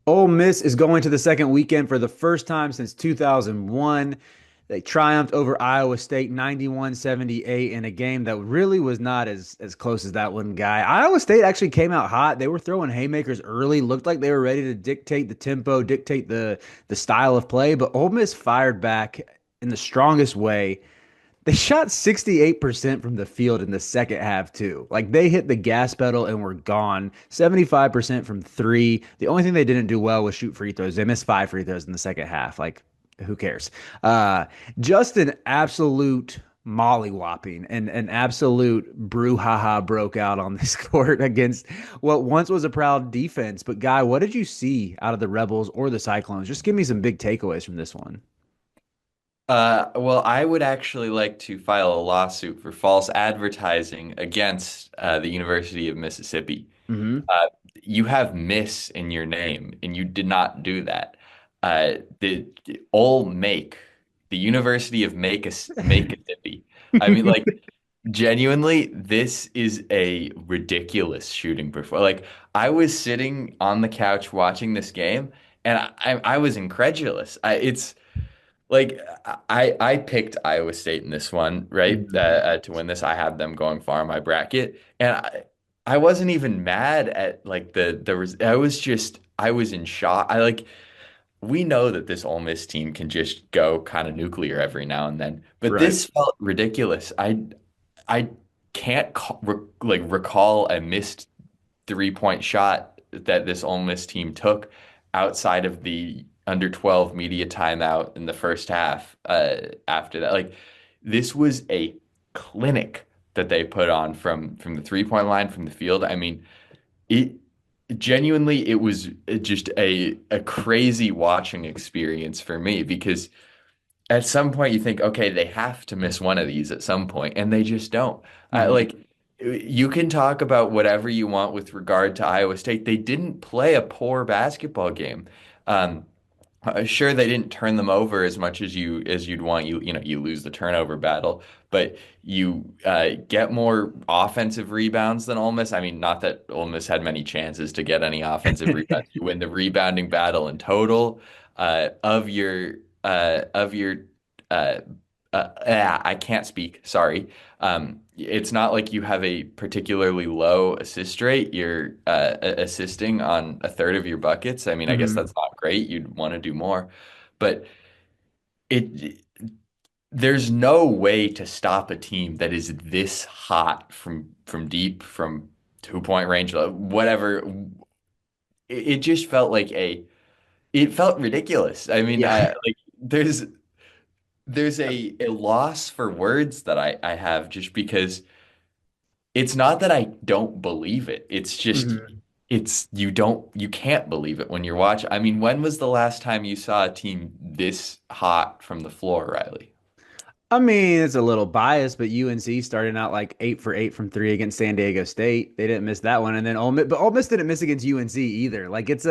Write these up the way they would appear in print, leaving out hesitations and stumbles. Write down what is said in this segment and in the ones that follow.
Ole Miss is going to the second weekend for the first time since 2001. They triumphed over Iowa State 91-78 in a game that really was not as close as that one guy. Iowa State actually came out hot. They were throwing haymakers early, looked like they were ready to dictate the tempo, dictate the style of play, but Ole Miss fired back in the strongest way. They shot 68% from the field in the second half, too. Like they hit the gas pedal and were gone. 75% from three. The only thing they didn't do well was shoot free throws. They missed five free throws in the second half. Like, who cares? Uh, just an absolute mollywhopping and an absolute brouhaha broke out on this court against what once was a proud defense. But, Guy, what did you see out of the Rebels or the Cyclones? Just give me some big takeaways from this one. Well, I would actually like to file a lawsuit for false advertising against the University of Mississippi. Hmm. Uh, you have Miss in your name, and you did not do that. The Ole Make, the University of Mississippi. I mean, like, genuinely, this is a ridiculous shooting performance. Like, I was sitting on the couch watching this game, and I was incredulous. It's like I picked Iowa State in this one, right? To win this, I had them going far in my bracket, and I wasn't even mad at like there was I was in shock. I like we know that this Ole Miss team can just go kind of nuclear every now and then, but Right. this felt ridiculous. I can't recall a missed 3-point shot that this Ole Miss team took outside of the under 12 media timeout in the first half. After that, like this was a clinic that they put on from the 3-point line from the field. I mean, it genuinely it was just a crazy watching experience for me because at some point you think, okay, they have to miss one of these at some point, and they just don't. Mhm. Like you can talk about whatever you want with regard to Iowa State. They didn't play a poor basketball game. Um, sure, they didn't turn them over as much as you'd want. You know you lose the turnover battle, but you get more offensive rebounds than Ole Miss. I mean, not that Ole Miss had many chances to get any offensive rebounds. You win the rebounding battle in total of your I can't speak. Sorry. It's not like you have a particularly low assist rate. You're assisting on a third of your buckets. I mean, I guess Mhm. that's not great. You'd want to do more, but it there's no way to stop a team that is this hot from deep, from 2-point range, whatever. It just felt like it felt ridiculous. I mean, Yeah. like there's a loss for words that I have just because it's not that I don't believe it. It's just Mhm. you can't believe it when you're watching. I mean, when was the last time you saw a team this hot from the floor, Riley? I mean, it's a little biased, but UNC starting out like 8 for 8 from three against San Diego State. They didn't miss that one, and then Ole Miss, but Ole Miss didn't miss against UNC either. Like it's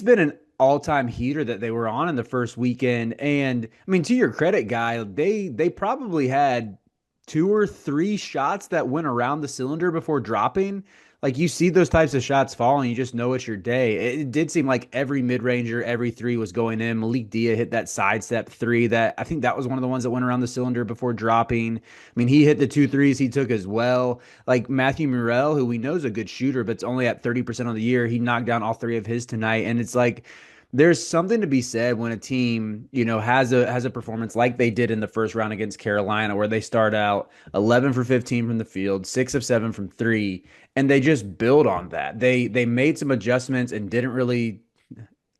been an all-time heater that they were on in the first weekend. And I mean, to your credit, guy, they probably had two or three shots that went around the cylinder before dropping. Like you see those types of shots fall and you just know it's your day. It did seem like every mid-ranger, every three was going in. Malik Dia hit that sidestep three that I think that was one of the ones that went around the cylinder before dropping. I mean, he hit the two threes he took as well. Like Matthew Murrell, who we know is a good shooter, but it's only at 30% on the year. He knocked down all three of his tonight. And it's like there's something to be said when a team, has a performance like they did in the first round against Carolina, where they start out 11 for 15 from the field, 6 of 7 from three, and they just build on that. They made some adjustments and didn't really,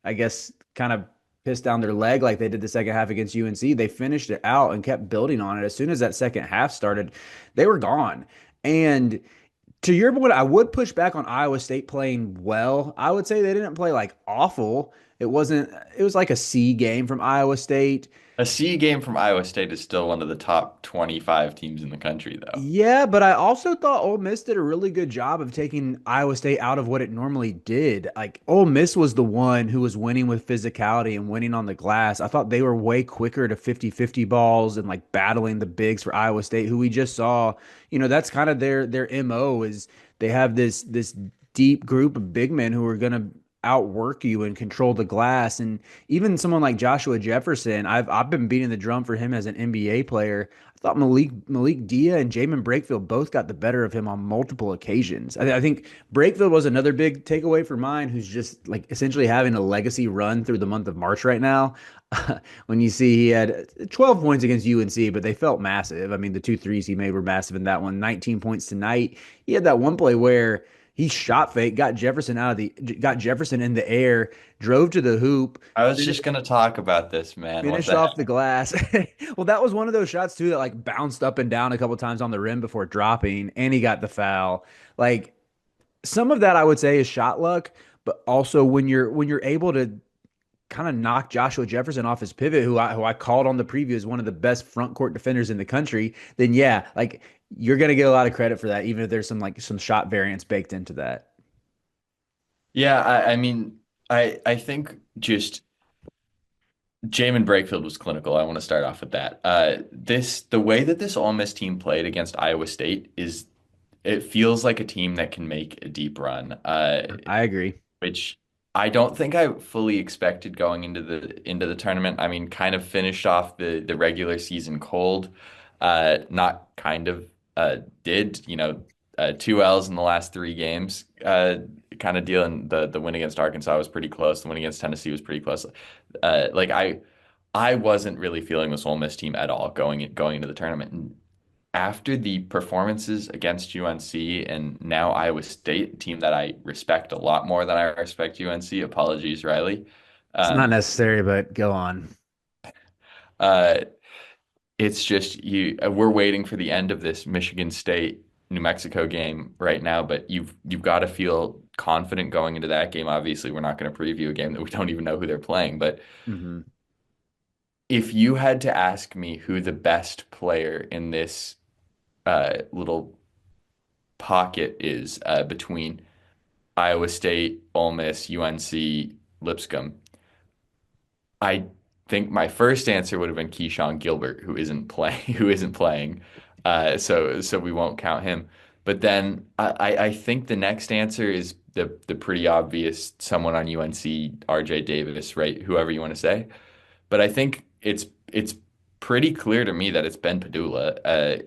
I guess, kind of piss down their leg like they did the second half against UNC. They finished it out and kept building on it. As soon as that second half started, they were gone. And to your point, I would push back on Iowa State playing well. I would say they didn't play like awful. It was like a C game from Iowa State. A C game from Iowa State is still one of the top 25 teams in the country, though. Yeah, but I also thought Ole Miss did a really good job of taking Iowa State out of what it normally did. Like Ole Miss was the one who was winning with physicality and winning on the glass. I thought they were way quicker to 50-50 balls and like battling the bigs for Iowa State, who we just saw, that's kind of their MO is they have this deep group of big men who are gonna outwork you and control the glass. And even someone like Joshua Jefferson, I've been beating the drum for him as an NBA player. I thought Malik Dia and Jamin Brakefield both got the better of him on multiple occasions. I think Brakefield was another big takeaway for mine, who's just like essentially having a legacy run through the month of March right now. When you see he had 12 points against UNC, but they felt massive. I mean, the two threes he made were massive in that one. 19 points tonight. He had that one play where he shot fake, got Jefferson in the air, drove to the hoop, I was just gonna talk about this, man. What finished the off heck? the glass. Well, that was one of those shots too that like bounced up and down a couple times on the rim before dropping, and he got the foul. Like some of that I would say is shot luck, but also when you're able to kind of knock Joshua Jefferson off his pivot, who I called on the preview as one of the best front court defenders in the country, then yeah, like you're gonna get a lot of credit for that, even if there's some shot variance baked into that. Yeah, I mean, I think just Jamin Brakefield was clinical. I want to start off with that. The way that this Ole Miss team played against Iowa State is it feels like a team that can make a deep run. I agree. Which I don't think I fully expected going into the tournament. I mean, kind of finished off the regular season cold. Not kind of did, two L's in the last three games. Kind of deal. And the win against Arkansas was pretty close. The win against Tennessee was pretty close. Like I wasn't really feeling this Ole Miss team at all going into the tournament. And after the performances against UNC and now Iowa State, team that I respect a lot more than I respect UNC. Apologies, Riley. It's not Um, necessary, but go on. uh, it's just you. We're waiting for the end of this Michigan State New Mexico game right now, but you've got to feel confident going into that game. Obviously, we're not going to preview a game that we don't even know who they're playing, but Hmm. if you had to ask me who the best player in this little pocket is between Iowa State, Ole Miss, UNC, Lipscomb. I think my first answer would have been Keyshawn Gilbert, who isn't playing, who isn't playing. So we won't count him. But then I think the next answer is the pretty obvious someone on UNC, RJ Davis, right? Whoever you want to say. But I think it's pretty clear to me that it's Ben Padula.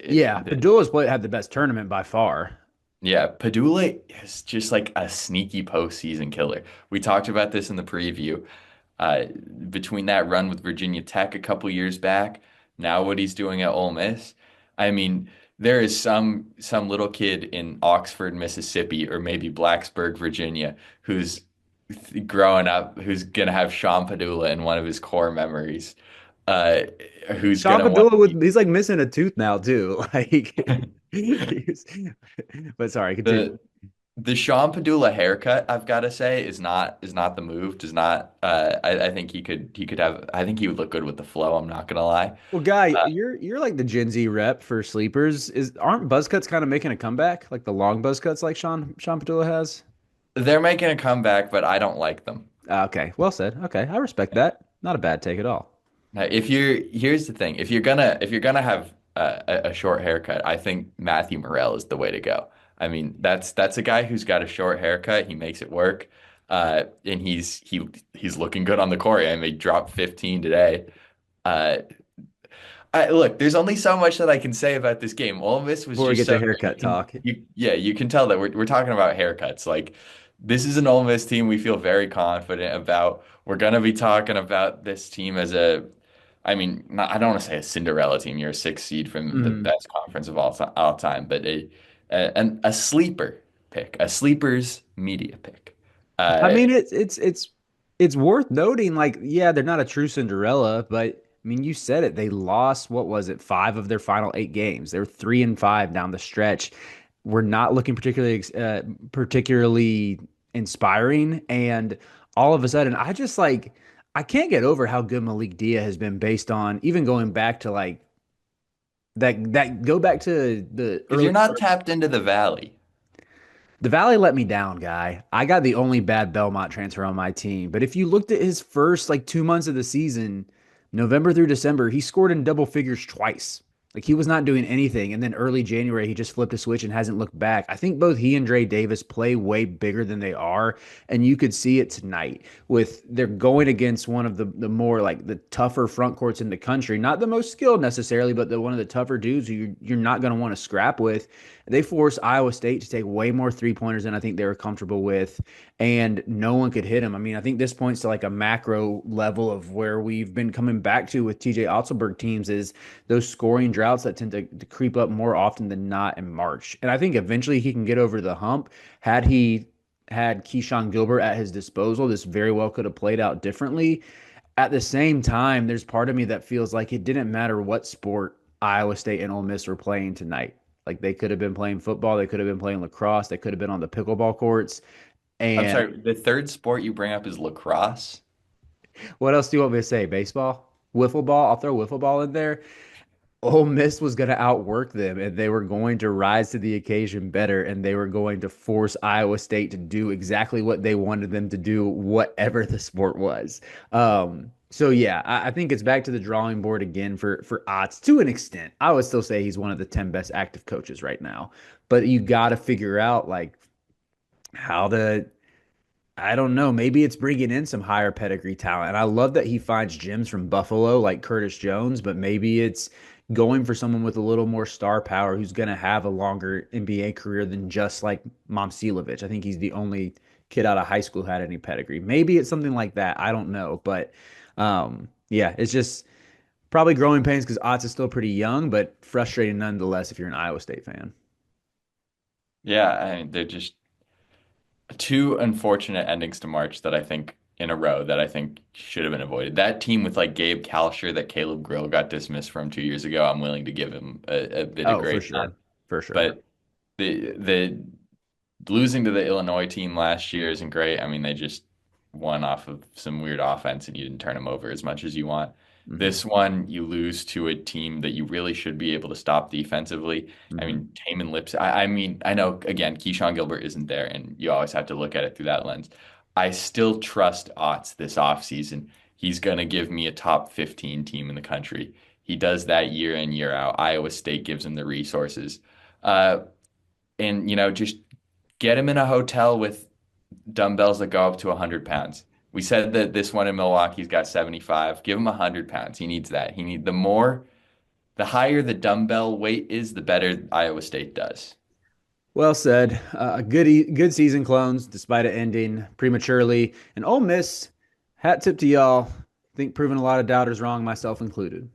Yeah, Padula's play had the best tournament by far. Yeah, Padula is just like a sneaky postseason killer. We talked about this in the preview. Uh, Between that run with Virginia Tech a couple years back, now what he's doing at Ole Miss. I mean, there is some little kid in Oxford, Mississippi, or maybe Blacksburg, Virginia, who's growing up, who's gonna have Sean Padula in one of his core memories, uh, who's Sean gonna want Padula with he's like missing a tooth now too. Like, he's- but sorry, continue. the The Sean Padula haircut, I've got to say, is not the move. Does not. I think he could have. I think he would look good with the flow. I'm not gonna lie. Well, Guy, Uh, you're like the Gen Z rep for sleepers. Is aren't buzz cuts kind of making a comeback? Like the long buzz cuts like Sean Padula has? they're making a comeback, but I don't like them. Okay, well said. Okay, I respect that. Not a bad take at all. Now, here's the thing, if you're gonna have a short haircut, I think Matthew Morrell is the way to go. I mean, that's a guy who's got a short haircut. He makes it work, and he's looking good on the court. I mean, he dropped 15 today. Uh, look, there's only so much that I can say about this game. Ole Miss was Before we just get so to good. haircut talk. Yeah, you can tell that we're talking about haircuts. Like this is an Ole Miss team we feel very confident about. We're gonna be talking about this team as I mean, I don't want to say a Cinderella team. You're a sixth seed from the Mhm. best conference of all time, but a sleeper pick, a sleeper's media pick. I Uh, mean, it's worth noting, like, yeah, they're not a true Cinderella, but I mean, you said it. They lost, what was it, five of their final eight games. They were 3-5 down the stretch. We're not looking particularly inspiring. And all of a sudden, I can't get over how good Malik Dia has been based on even going back to like that go back to the if early you're not part. tapped into the Valley, The Valley let me down, guy. I got the only bad Belmont transfer on my team. But if you looked at his first like 2 months of the season, November through December, he scored in double figures twice. Like he was not doing anything. And then early January, he just flipped a switch and hasn't looked back. I think both he and Dre Davis play way bigger than they are. And you could see it tonight with they're going against one of the more like the tougher front courts in the country. Not the most skilled necessarily, but one of the tougher dudes who you're not going to want to scrap with. They forced Iowa State to take way more 3-pointers than I think they were comfortable with, and no one could hit him. I mean, I think this points to like a macro level of where we've been coming back to with TJ Otzelberg teams is those scoring droughts that tend to creep up more often than not in March. And I think eventually he can get over the hump. Had he had Keyshawn Gilbert at his disposal, this very well could have played out differently. At the same time, there's part of me that feels like it didn't matter what sport Iowa State and Ole Miss were playing tonight. Like they could have been playing football, they could have been playing lacrosse, they could have been on the pickleball courts. I'm And sorry, the third sport you bring up is lacrosse. what else do you want me to say? Baseball? Wiffle ball? I'll throw wiffle ball in there. Ole Miss was going to outwork them, and they were going to rise to the occasion better, and they were going to force Iowa State to do exactly what they wanted them to do, whatever the sport was. So yeah, I think it's back to the drawing board again for Otts to an extent. I would still say he's one of the 10 best active coaches right now, but you got to figure out like how to I don't know. Maybe it's bringing in some higher pedigree talent. And I love that he finds gems from Buffalo like Curtis Jones, but maybe it's going for someone with a little more star power who's going to have a longer NBA career than just like Momcilovic. I think he's the only kid out of high school who had any pedigree. Maybe it's something like that. I don't know. But yeah, it's just probably growing pains because Otts is still pretty young, but frustrating nonetheless if you're an Iowa State fan. Yeah, I mean, they're just two unfortunate endings to March that I think in a row that I think should have been avoided. That team with like Gabe Kalsher that Caleb Grill got dismissed from 2 years ago, I'm willing to give him a bit of Oh, for grace on. sure. For sure. But the losing to the Illinois team last year isn't great. I mean, they just won off of some weird offense and you didn't turn them over as much as you want. Hmm. This one, you lose to a team that you really should be able to stop defensively. I Hmm. mean, Taman Lips. I mean, I know again, Keyshawn Gilbert isn't there, and you always have to look at it through that lens. I still trust Otts this offseason. He's going to give me a top 15 team in the country. He does that year in, year out. Iowa State gives him the resources. Uh, and, just get him in a hotel with dumbbells that go up to 100 pounds. We said that this one in Milwaukee's got 75. Give him 100 pounds. He needs that. The higher the dumbbell weight is, the better Iowa State does. Well said. Good season, clones, despite it ending prematurely. And Ole Miss, hat tip to y'all. I think proving a lot of doubters wrong, myself included.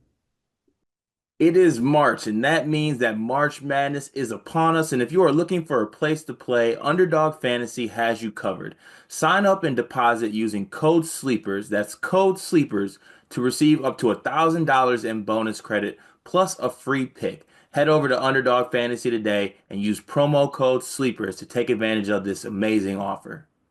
It is March, and that means that March Madness is upon us. And if you are looking for a place to play, Underdog Fantasy has you covered. Sign up and deposit using code SLEEPERS, that's code SLEEPERS, to receive up to $1,000 in bonus credit plus a free pick. Head over to Underdog Fantasy today and use promo code SLEEPERS to take advantage of this amazing offer.